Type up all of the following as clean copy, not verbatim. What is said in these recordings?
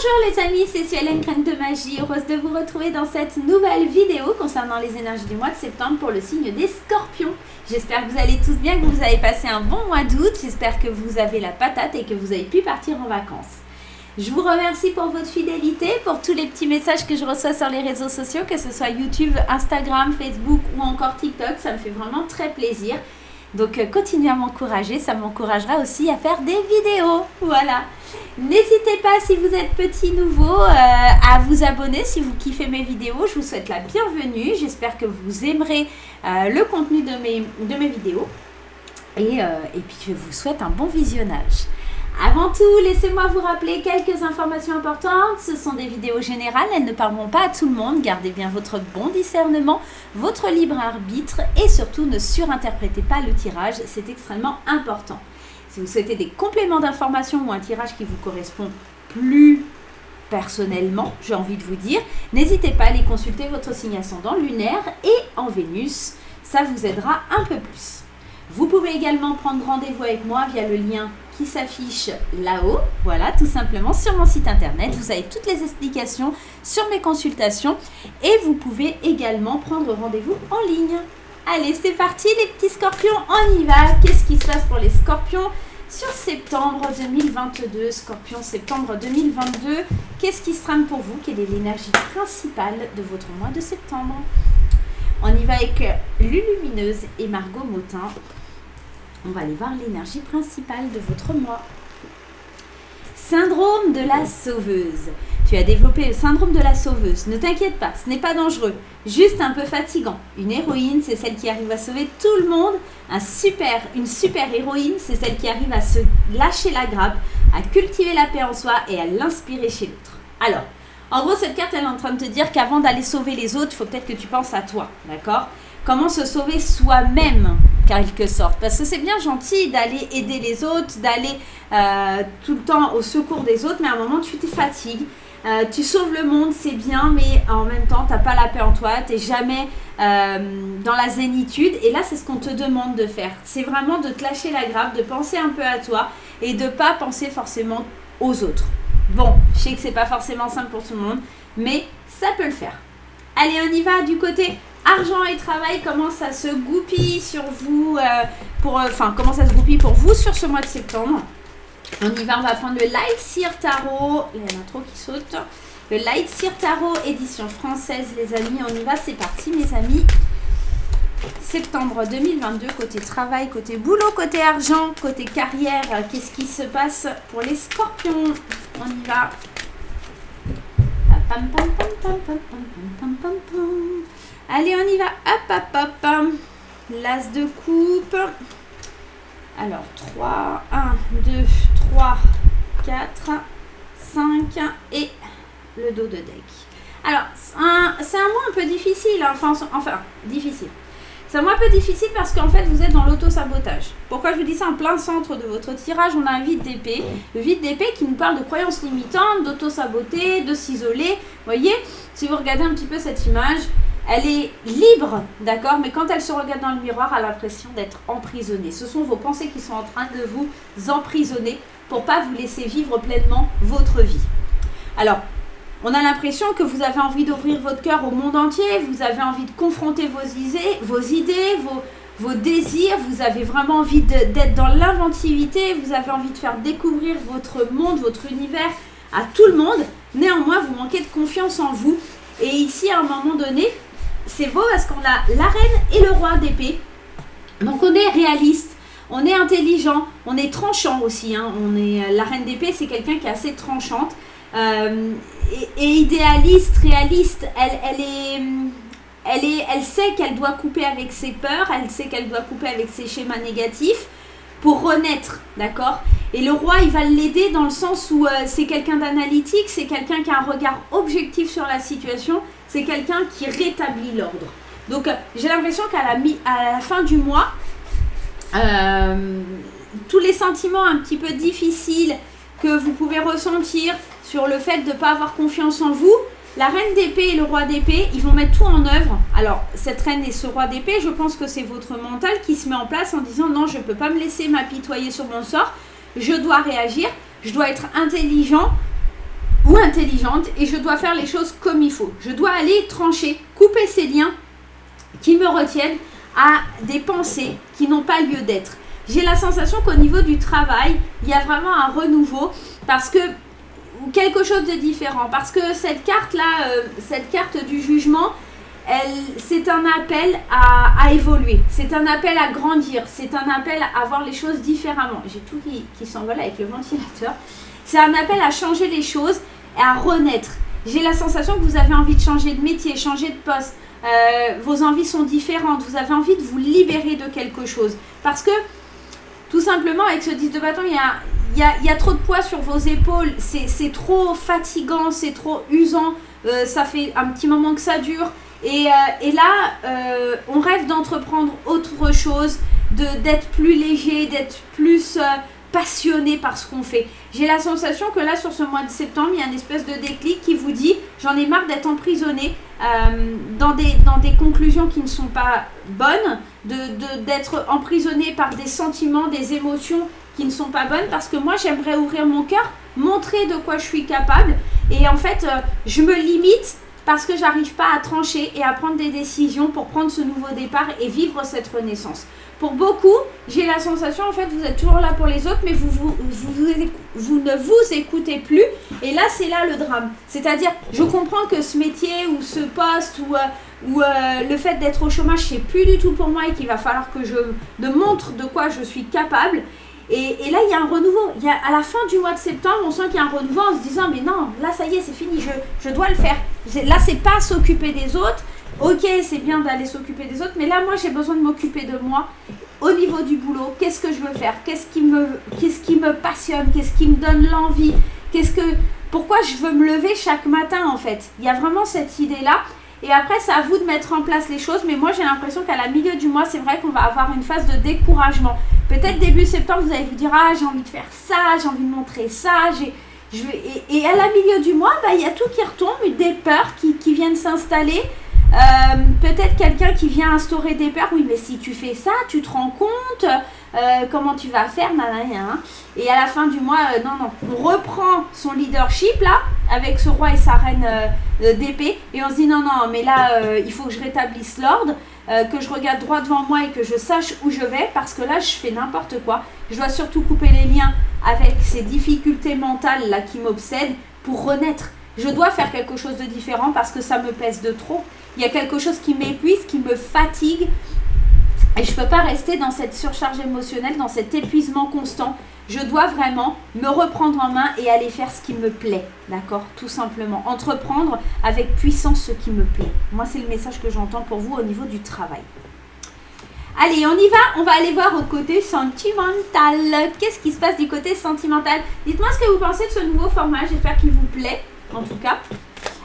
Bonjour les amis, c'est Suelen Graine de Magie, heureuse de vous retrouver dans cette nouvelle vidéo concernant les énergies du mois de septembre pour le signe des Scorpions. J'espère que vous allez tous bien, que vous avez passé un bon mois d'août, j'espère que vous avez la patate et que vous avez pu partir en vacances. Je vous remercie pour votre fidélité, pour tous les petits messages que je reçois sur les réseaux sociaux, que ce soit YouTube, Instagram, Facebook ou encore TikTok, ça me fait vraiment très plaisir. Donc continuez à m'encourager, ça m'encouragera aussi à faire des vidéos, voilà. N'hésitez pas, si vous êtes petit nouveau, à vous abonner si vous kiffez mes vidéos. Je vous souhaite la bienvenue. J'espère que vous aimerez le contenu de mes vidéos. Et puis, je vous souhaite un bon visionnage. Avant tout, laissez-moi vous rappeler quelques informations importantes. Ce sont des vidéos générales, elles ne parleront pas à tout le monde. Gardez bien votre bon discernement, votre libre arbitre et surtout ne surinterprétez pas le tirage, c'est extrêmement important. Si vous souhaitez des compléments d'information ou un tirage qui vous correspond plus personnellement, j'ai envie de vous dire, n'hésitez pas à aller consulter votre signe ascendant lunaire et en Vénus, ça vous aidera un peu plus. Vous pouvez également prendre rendez-vous avec moi via le lien qui s'affiche là-haut, voilà, tout simplement sur mon site internet. Vous avez toutes les explications sur mes consultations et vous pouvez également prendre rendez-vous en ligne. Allez, c'est parti les petits scorpions, on y va. Qu'est-ce qui se passe pour les scorpions sur septembre 2022, scorpion septembre 2022, qu'est-ce qui se trame pour vous? Quelle est l'énergie principale de votre mois de septembre? On y va avec Lulumineuse et Margot Motin. On va aller voir l'énergie principale de votre mois. Syndrome de la sauveuse. Tu as développé le syndrome de la sauveuse. Ne t'inquiète pas, ce n'est pas dangereux, juste un peu fatigant. Une héroïne, c'est celle qui arrive à sauver tout le monde. Une super héroïne, c'est celle qui arrive à se lâcher la grappe, à cultiver la paix en soi et à l'inspirer chez l'autre. Alors, en gros, cette carte, elle est en train de te dire qu'avant d'aller sauver les autres, il faut peut-être que tu penses à toi, d'accord? Comment se sauver soi-même, quelque sorte. Parce que c'est bien gentil d'aller aider les autres, d'aller tout le temps au secours des autres, mais à un moment, tu te fatigues. Tu sauves le monde, c'est bien, mais en même temps, tu n'as pas la paix en toi, tu n'es jamais dans la zénitude. Et là, c'est ce qu'on te demande de faire. C'est vraiment de te lâcher la grappe, de penser un peu à toi et de ne pas penser forcément aux autres. Bon, je sais que ce n'est pas forcément simple pour tout le monde, mais ça peut le faire. Allez, on y va du côté argent et travail. Comment ça se goupille sur vous, comment ça se goupille pour vous sur ce mois de septembre? On y va, on va prendre le Light Seer Tarot. Il y en a trop qui sautent. Le Light Seer Tarot, édition française, les amis. On y va, c'est parti, mes amis. Septembre 2022, côté travail, côté boulot, côté argent, côté carrière. Qu'est-ce qui se passe pour les scorpions? On y va. Allez, on y va. Hop, hop, hop. L'as de coupe. Alors, 3, 1, 2, 3, 4, 5 et le dos de deck. Alors, c'est un mois un peu difficile, difficile. C'est un mois un peu difficile parce qu'en fait, vous êtes dans l'auto-sabotage. Pourquoi je vous dis ça? En plein centre de votre tirage, on a un vide d'épée. Le vide d'épée qui nous parle de croyances limitantes, d'auto-saboter, de s'isoler. Vous voyez, si vous regardez un petit peu cette image, elle est libre, d'accord? Mais quand elle se regarde dans le miroir, elle a l'impression d'être emprisonnée. Ce sont vos pensées qui sont en train de vous emprisonner pour ne pas vous laisser vivre pleinement votre vie. Alors, on a l'impression que vous avez envie d'ouvrir votre cœur au monde entier, vous avez envie de confronter vos idées, vos désirs, vous avez vraiment envie d'être dans l'inventivité, vous avez envie de faire découvrir votre monde, votre univers à tout le monde. Néanmoins, vous manquez de confiance en vous. Et ici, à un moment donné, c'est beau parce qu'on a la reine et le roi d'épée. Donc, on est réaliste, on est intelligent, on est tranchant aussi. La reine d'épée, c'est quelqu'un qui est assez tranchante. Et idéaliste, réaliste, elle sait qu'elle doit couper avec ses peurs, elle sait qu'elle doit couper avec ses schémas négatifs pour renaître, d'accord? Et le roi, il va l'aider dans le sens où c'est quelqu'un d'analytique, c'est quelqu'un qui a un regard objectif sur la situation, c'est quelqu'un qui rétablit l'ordre. Donc, j'ai l'impression qu'à la fin du mois, tous les sentiments un petit peu difficiles que vous pouvez ressentir sur le fait de ne pas avoir confiance en vous, la reine d'épée et le roi d'épée, ils vont mettre tout en œuvre. Alors, cette reine et ce roi d'épée, je pense que c'est votre mental qui se met en place en disant non, je ne peux pas me laisser m'apitoyer sur mon sort, je dois réagir, je dois être intelligent ou intelligente et je dois faire les choses comme il faut. Je dois aller trancher, couper ces liens qui me retiennent à des pensées qui n'ont pas lieu d'être. J'ai la sensation qu'au niveau du travail, il y a vraiment un renouveau parce que quelque chose de différent. Parce que cette carte-là, cette carte du jugement, c'est un appel à évoluer. C'est un appel à grandir. C'est un appel à voir les choses différemment. J'ai tout qui s'envole avec le ventilateur. C'est un appel à changer les choses et à renaître. J'ai la sensation que vous avez envie de changer de métier, changer de poste. Vos envies sont différentes. Vous avez envie de vous libérer de quelque chose. Parce que, tout simplement, avec ce 10 de bâton, il y a trop de poids sur vos épaules. C'est trop fatigant, c'est trop usant. Ça fait un petit moment que ça dure. Et là, on rêve d'entreprendre autre chose, d'être plus léger, d'être plus passionné par ce qu'on fait. J'ai la sensation que là, sur ce mois de septembre, il y a une espèce de déclic qui vous dit « J'en ai marre d'être emprisonné dans des conclusions qui ne sont pas bonnes, d'être emprisonné par des sentiments, des émotions qui ne sont pas bonnes parce que moi, j'aimerais ouvrir mon cœur, montrer de quoi je suis capable et en fait, je me limite parce que j'arrive pas à trancher et à prendre des décisions pour prendre ce nouveau départ et vivre cette renaissance. Pour beaucoup, j'ai la sensation, en fait, vous êtes toujours là pour les autres, mais vous ne vous écoutez plus. Et là, c'est là le drame. C'est-à-dire, je comprends que ce métier ou ce poste ou le fait d'être au chômage, c'est plus du tout pour moi et qu'il va falloir que je me montre de quoi je suis capable. Et là, il y a un renouveau. À la fin du mois de septembre, on sent qu'il y a un renouveau en se disant, mais non, là, ça y est, c'est fini, je dois le faire. Là, c'est pas s'occuper des autres. Ok, c'est bien d'aller s'occuper des autres, mais là, moi, j'ai besoin de m'occuper de moi. Au niveau du boulot, qu'est-ce que je veux faire? Qu'est-ce qui me passionne? Qu'est-ce qui me donne l'envie? Pourquoi je veux me lever chaque matin, en fait? Il y a vraiment cette idée-là. Et après, c'est à vous de mettre en place les choses. Mais moi, j'ai l'impression qu'à la milieu du mois, c'est vrai qu'on va avoir une phase de découragement. Peut-être début septembre, vous allez vous dire « Ah, j'ai envie de faire ça, j'ai envie de montrer ça. » Et à la milieu du mois, il y a tout qui retombe, des peurs qui viennent s'installer. Peut-être quelqu'un qui vient instaurer des peurs. Oui, mais si tu fais ça, tu te rends compte comment tu vas faire, nanana. Et à la fin du mois, non, on reprend son leadership là, avec ce roi et sa reine d'épée, et on se dit non, mais là, il faut que je rétablisse l'ordre, que je regarde droit devant moi et que je sache où je vais, parce que là, je fais n'importe quoi. Je dois surtout couper les liens avec ces difficultés mentales là qui m'obsèdent pour renaître. Je dois faire quelque chose de différent parce que ça me pèse de trop. Il y a quelque chose qui m'épuise, qui me fatigue. Et je ne peux pas rester dans cette surcharge émotionnelle, dans cet épuisement constant. Je dois vraiment me reprendre en main et aller faire ce qui me plaît. D'accord? Tout simplement. Entreprendre avec puissance ce qui me plaît. Moi, c'est le message que j'entends pour vous au niveau du travail. Allez, on y va. On va aller voir au côté sentimental. Qu'est-ce qui se passe du côté sentimental? Dites-moi ce que vous pensez de ce nouveau format. J'espère qu'il vous plaît, en tout cas.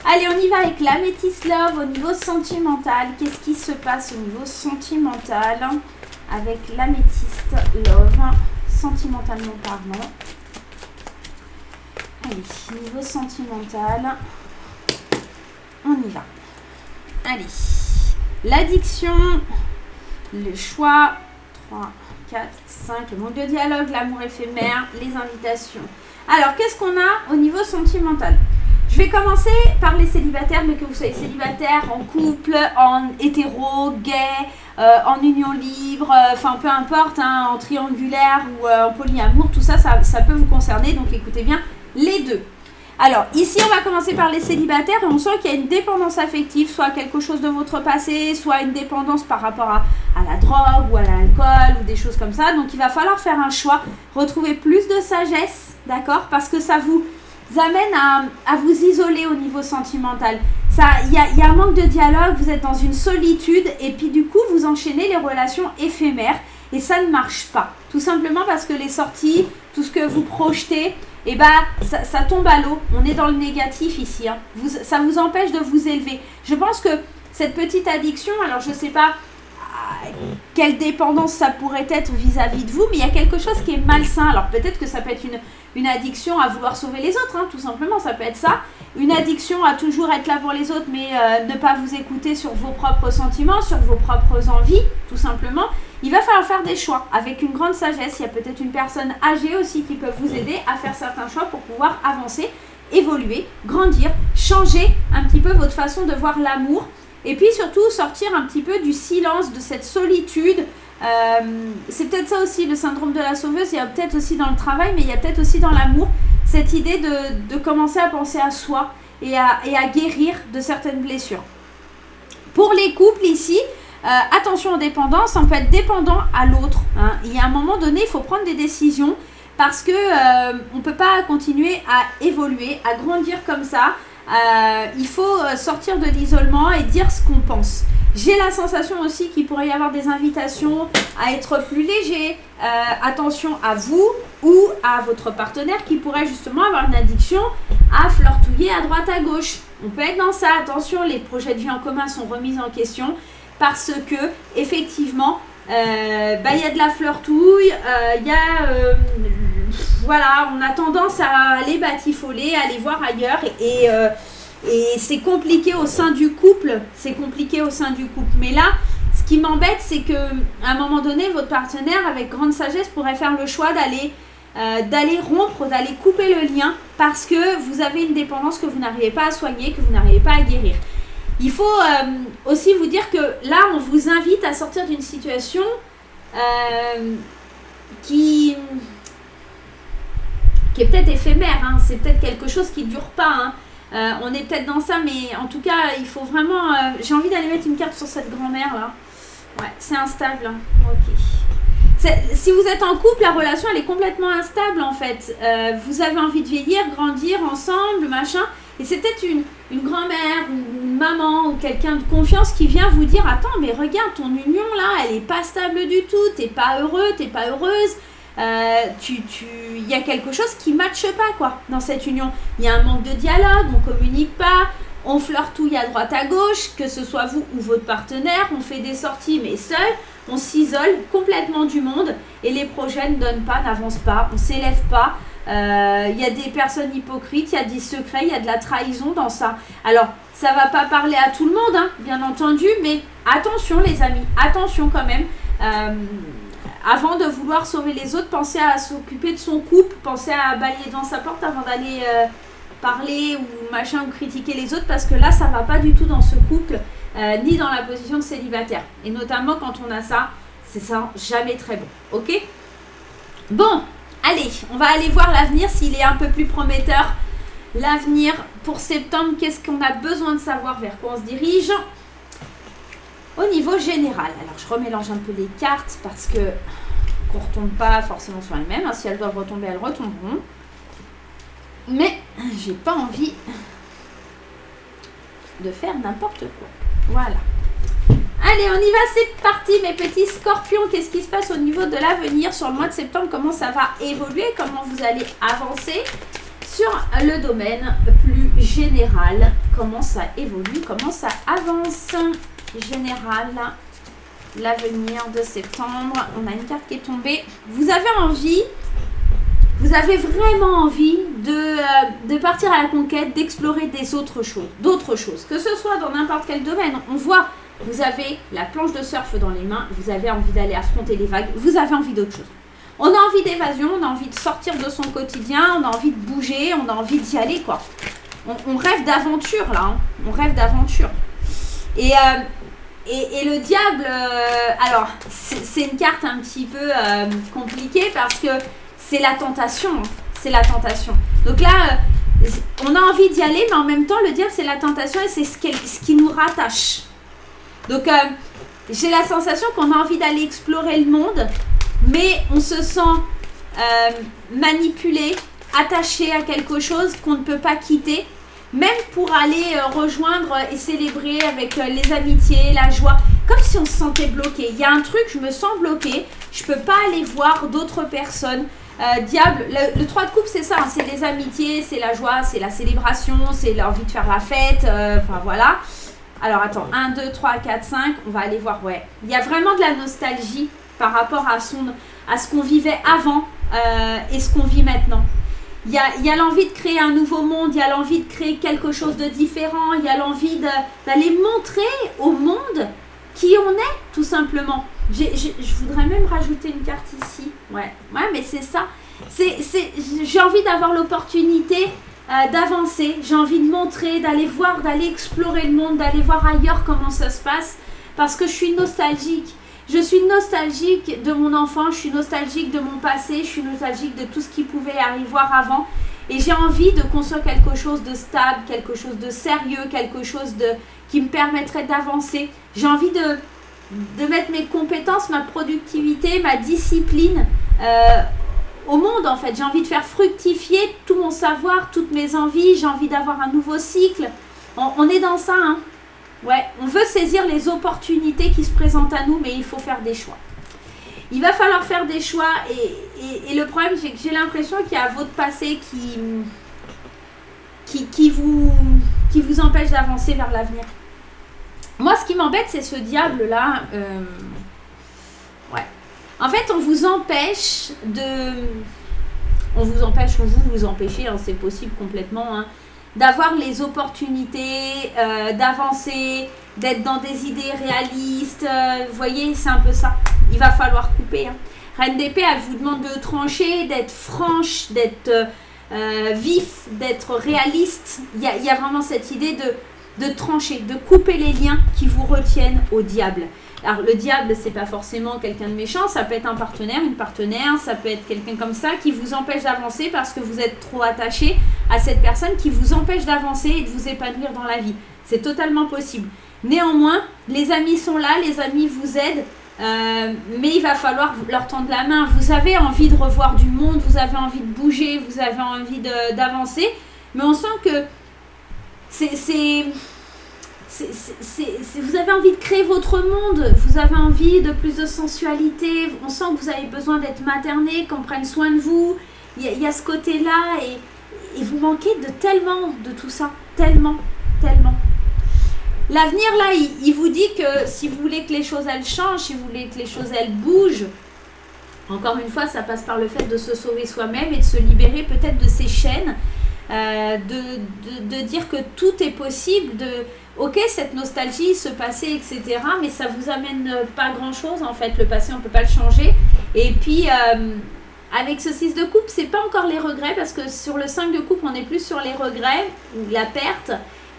Allez, on y va avec l'Améthyst Love au niveau sentimental. Qu'est-ce qui se passe au niveau sentimental avec l'Améthyst Love, sentimentalement parlant? Allez, niveau sentimental, on y va. Allez, l'addiction, le choix, 3, 4, 5, le manque de dialogue, l'amour éphémère, les invitations. Alors, qu'est-ce qu'on a au niveau sentimental? Je vais commencer par les célibataires, mais que vous soyez célibataire, en couple, en hétéro, gay, en union libre, enfin peu importe, hein, en triangulaire ou en polyamour, tout ça, ça peut vous concerner, donc écoutez bien les deux. Alors, ici, on va commencer par les célibataires et on sent qu'il y a une dépendance affective, soit quelque chose de votre passé, soit une dépendance par rapport à la drogue ou à l'alcool ou des choses comme ça. Donc, il va falloir faire un choix, retrouver plus de sagesse, d'accord? Parce que ça vous amène à vous isoler au niveau sentimental. Il y a un manque de dialogue, vous êtes dans une solitude et puis du coup, vous enchaînez les relations éphémères et ça ne marche pas. Tout simplement parce que les sorties, tout ce que vous projetez, ça tombe à l'eau. On est dans le négatif ici. Hein. Ça vous empêche de vous élever. Je pense que cette petite addiction, alors je ne sais pas quelle dépendance ça pourrait être vis-à-vis de vous, mais il y a quelque chose qui est malsain. Alors peut-être que ça peut être une addiction à vouloir sauver les autres, hein, tout simplement, ça peut être ça. Une addiction à toujours être là pour les autres, mais ne pas vous écouter sur vos propres sentiments, sur vos propres envies, tout simplement. Il va falloir faire des choix avec une grande sagesse. Il y a peut-être une personne âgée aussi qui peut vous aider à faire certains choix pour pouvoir avancer évoluer, grandir, changer un petit peu votre façon de voir l'amour. Et puis surtout sortir un petit peu du silence, de cette solitude. C'est peut-être ça aussi le syndrome de la sauveuse, il y a peut-être aussi dans le travail, mais il y a peut-être aussi dans l'amour, cette idée de commencer à penser à soi et à guérir de certaines blessures. Pour les couples ici, attention aux dépendances, on peut être dépendant à l'autre. Hein. Il y a un moment donné, il faut prendre des décisions parce que on ne peut pas continuer à évoluer, à grandir comme ça. Il faut sortir de l'isolement et dire ce qu'on pense. J'ai la sensation aussi qu'il pourrait y avoir des invitations à être plus léger. Attention à vous ou à votre partenaire qui pourrait justement avoir une addiction à flirtouiller à droite à gauche. On peut être dans ça. Attention, les projets de vie en commun sont remis en question parce que effectivement, y a de la flirtouille, voilà, on a tendance à aller batifoler, à aller voir ailleurs et c'est compliqué au sein du couple. C'est compliqué au sein du couple. Mais là, ce qui m'embête, c'est que à un moment donné, votre partenaire, avec grande sagesse, pourrait faire le choix d'aller rompre, d'aller couper le lien parce que vous avez une dépendance que vous n'arrivez pas à soigner, que vous n'arrivez pas à guérir. Il faut aussi vous dire que là, on vous invite à sortir d'une situation qui est peut-être éphémère, hein. C'est peut-être quelque chose qui ne dure pas. Hein. On est peut-être dans ça, mais en tout cas, il faut vraiment... j'ai envie d'aller mettre une carte sur cette grand-mère, là. Ouais, c'est instable. Hein. Ok. Si vous êtes en couple, la relation, elle est complètement instable, en fait. Vous avez envie de vieillir, grandir ensemble, machin. Et c'est peut-être une grand-mère, une maman ou quelqu'un de confiance qui vient vous dire « Attends, mais regarde, ton union, là, elle n'est pas stable du tout. T'es pas heureux, t'es pas heureuse. » Il y a quelque chose qui ne matche pas quoi dans cette union. Il y a un manque de dialogue, on ne communique pas, on flirtouille à droite à gauche, que ce soit vous ou votre partenaire, on fait des sorties mais seul, on s'isole complètement du monde et les projets ne donnent pas, n'avancent pas, on ne s'élève pas. Il y a des personnes hypocrites, il y a des secrets, il y a de la trahison dans ça. Alors, ça ne va pas parler à tout le monde, hein, bien entendu, mais attention les amis, attention quand même. Avant de vouloir sauver les autres, pensez à s'occuper de son couple, pensez à balayer devant sa porte avant d'aller parler ou machin ou critiquer les autres parce que là, ça ne va pas du tout dans ce couple, ni dans la position de célibataire. Et notamment quand on a ça, c'est ça jamais très bon. Ok ? Bon, allez, on va aller voir l'avenir s'il est un peu plus prometteur. L'avenir pour septembre, qu'est-ce qu'on a besoin de savoir, vers quoi on se dirige ? Au niveau général, alors je remélange un peu les cartes parce que qu'on ne retombe pas forcément sur elles-mêmes. Hein. Si elles doivent retomber, elles retomberont. Mais j'ai pas envie de faire n'importe quoi. Voilà. Allez, on y va, c'est parti mes petits scorpions. Qu'est-ce qui se passe au niveau de l'avenir sur le mois de septembre? Comment ça va évoluer? Comment vous allez avancer sur le domaine plus général? Comment ça évolue? Comment ça avance? Général, l'avenir de septembre. On a une carte qui est tombée. Vous avez vraiment envie de partir à la conquête, d'explorer d'autres choses, que ce soit dans n'importe quel domaine. On voit, vous avez la planche de surf dans les mains, vous avez envie d'aller affronter les vagues, vous avez envie d'autre chose. On a envie d'évasion, on a envie de sortir de son quotidien, on a envie de bouger, on a envie d'y aller, quoi. On rêve d'aventure, là. Hein. On rêve d'aventure. Et le diable, alors, c'est une carte un petit peu compliquée parce que c'est la tentation. Hein. C'est la tentation. Donc là, on a envie d'y aller, mais en même temps, le diable, c'est la tentation et c'est ce qui nous rattache. Donc, j'ai la sensation qu'on a envie d'aller explorer le monde, mais on se sent manipulé, attaché à quelque chose qu'on ne peut pas quitter. Même pour aller rejoindre et célébrer avec les amitiés, la joie, comme si on se sentait bloqué. Il y a un truc, je me sens bloqué, je ne peux pas aller voir d'autres personnes. Diable, le 3 de coupe, c'est ça, hein, c'est les amitiés, c'est la joie, c'est la célébration, c'est l'envie de faire la fête, enfin voilà. Alors attends, 1, 2, 3, 4, 5, on va aller voir, ouais. Il y a vraiment de la nostalgie par rapport à ce qu'on vivait avant et ce qu'on vit maintenant. Il y a l'envie de créer un nouveau monde, il y a l'envie de créer quelque chose de différent, il y a l'envie d'aller montrer au monde qui on est, tout simplement. Je voudrais même rajouter une carte ici. Ouais, mais c'est ça. J'ai envie d'avoir l'opportunité d'avancer, j'ai envie de montrer, d'aller voir, d'aller explorer le monde, d'aller voir ailleurs comment ça se passe, parce que je suis nostalgique. Je suis nostalgique de mon enfance, je suis nostalgique de mon passé, je suis nostalgique de tout ce qui pouvait arriver avant. Et j'ai envie de construire quelque chose de stable, quelque chose de sérieux, quelque chose qui me permettrait d'avancer. J'ai envie de mettre mes compétences, ma productivité, ma discipline au monde en fait. J'ai envie de faire fructifier tout mon savoir, toutes mes envies. J'ai envie d'avoir un nouveau cycle. On est dans ça, hein. Ouais, on veut saisir les opportunités qui se présentent à nous, mais il faut faire des choix. Il va falloir faire des choix et le problème, c'est que j'ai l'impression qu'il y a votre passé qui vous empêche d'avancer vers l'avenir. Moi, ce qui m'embête, c'est ce diable-là. Ouais. En fait, on vous empêche ou vous vous empêchez, hein, c'est possible complètement, hein, d'avoir les opportunités, d'avancer, d'être dans des idées réalistes. Vous voyez, c'est un peu ça. Il va falloir couper. Hein. Reine d'épée, elle vous demande de trancher, d'être franche, d'être vif, d'être réaliste. Il y a vraiment cette idée de trancher, de couper les liens qui vous retiennent au diable. Alors le diable, c'est pas forcément quelqu'un de méchant, ça peut être un partenaire, une partenaire, ça peut être quelqu'un comme ça qui vous empêche d'avancer parce que vous êtes trop attaché à cette personne qui vous empêche d'avancer et de vous épanouir dans la vie. C'est totalement possible. Néanmoins, les amis sont là, les amis vous aident, mais il va falloir leur tendre la main. Vous avez envie de revoir du monde, vous avez envie de bouger, vous avez envie d'avancer, mais on sent que vous avez envie de créer votre monde, vous avez envie de plus de sensualité, on sent que vous avez besoin d'être materné, qu'on prenne soin de vous, il y a ce côté-là et vous manquez de tout ça, tellement. L'avenir là, il vous dit que si vous voulez que les choses elles changent, si vous voulez que les choses elles bougent, encore une fois, ça passe par le fait de se sauver soi-même et de se libérer peut-être de ces chaînes, de dire que tout est possible, ok, cette nostalgie, ce passé, etc. Mais ça vous amène pas grand-chose en fait. Le passé, on peut pas le changer. Et puis, avec ce 6 de coupe, c'est pas encore les regrets parce que sur le 5 de coupe, on est plus sur les regrets ou la perte.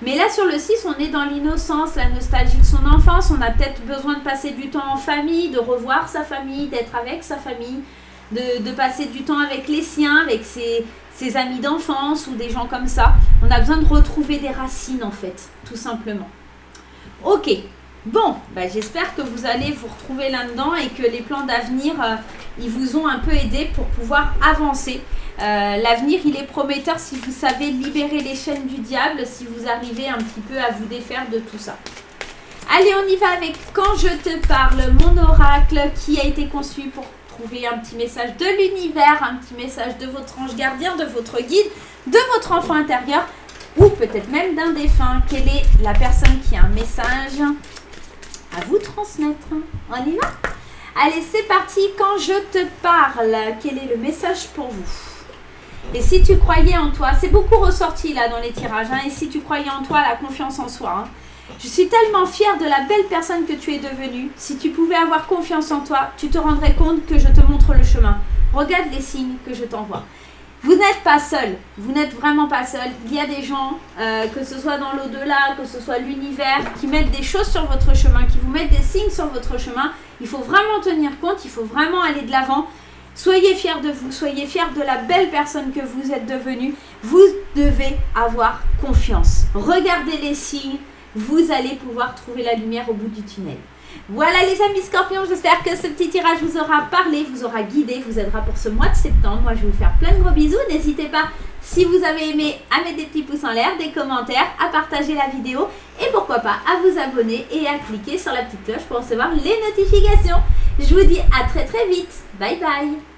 Mais là, sur le 6, on est dans l'innocence, la nostalgie de son enfance. On a peut-être besoin de passer du temps en famille, de revoir sa famille, d'être avec sa famille, de passer du temps avec les siens, avec ses amis d'enfance ou des gens comme ça. On a besoin de retrouver des racines en fait, tout simplement. Ok, bon, j'espère que vous allez vous retrouver là-dedans et que les plans d'avenir, ils vous ont un peu aidé pour pouvoir avancer. L'avenir, il est prometteur si vous savez libérer les chaînes du diable, si vous arrivez un petit peu à vous défaire de tout ça. Allez, on y va avec Quand je te parle, mon oracle qui a été conçu pour trouver un petit message de l'univers, un petit message de votre ange gardien, de votre guide, de votre enfant intérieur ou peut-être même d'un défunt. Quelle est la personne qui a un message à vous transmettre? On y va? Allez, c'est parti. Quand je te parle, quel est le message pour vous? Et si tu croyais en toi, c'est beaucoup ressorti là dans les tirages, hein, et si tu croyais en toi, la confiance en soi, hein. Je suis tellement fière de la belle personne que tu es devenue. Si tu pouvais avoir confiance en toi, tu te rendrais compte que je te montre le chemin. Regarde les signes que je t'envoie. Vous n'êtes pas seul, vous n'êtes vraiment pas seul. Il y a des gens, que ce soit dans l'au-delà, que ce soit l'univers, qui mettent des choses sur votre chemin, qui vous mettent des signes sur votre chemin. Il faut vraiment tenir compte, il faut vraiment aller de l'avant. Soyez fiers de vous, soyez fiers de la belle personne que vous êtes devenue. Vous devez avoir confiance. Regardez les signes, vous allez pouvoir trouver la lumière au bout du tunnel. Voilà les amis scorpions, j'espère que ce petit tirage vous aura parlé, vous aura guidé, vous aidera pour ce mois de septembre. Moi je vais vous faire plein de gros bisous. N'hésitez pas, si vous avez aimé, à mettre des petits pouces en l'air, des commentaires, à partager la vidéo et pourquoi pas à vous abonner et à cliquer sur la petite cloche pour recevoir les notifications. Je vous dis à très très vite. Bye bye.